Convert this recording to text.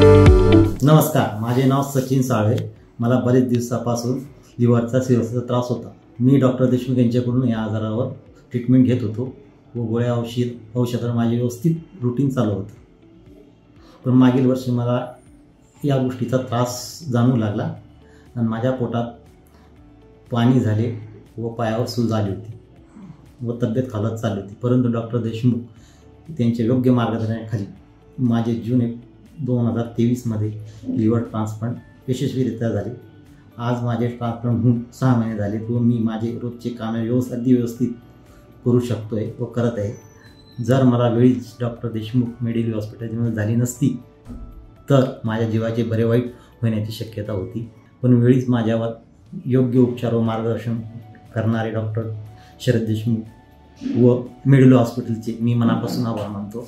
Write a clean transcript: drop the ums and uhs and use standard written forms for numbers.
नमस्कार, माझे नाव सचिन साळवे। मला बरेच दिवसापासून लिव्हरचा सिरोसिसचा त्रास होता। मी डॉक्टर देशमुख यांच्याकडून या आजारावर ट्रीटमेंट घेत होतो व गोळ्या औषधांवर माझे व्यवस्थित रूटीन चालू होतं। पण मागील वर्षी मला या गोष्टीचा त्रास जाणवू लागला आणि माझ्या पोटात पाणी झाले व पायावर सूज आली होती व तब्येत खालावत चालली होती। परंतु डॉक्टर देशमुख त्यांच्या योग्य मार्गदर्शनाखाली माझे जून 2023 मध्ये लिव्हर ट्रान्सप्लांट यशस्वीरित्या झाले। आज माझे ट्रान्सप्लांट होऊन 6 महिने झाले व मी माझे रोजचे कामे व्यवस्थित करू शकतोय व करत आहे। जर मला वेळीच डॉक्टर देशमुख मेडिकल हॉस्पिटलमध्ये झाली नसती तर माझ्या जीवाचे बरे वाईट होण्याची शक्यता होती। पण वेळीच माझ्यावर योग्य उपचार व मार्गदर्शन करणारे डॉक्टर शरद देशमुख व मेडिकल हॉस्पिटलचे मी मनापासून आभार मानतो।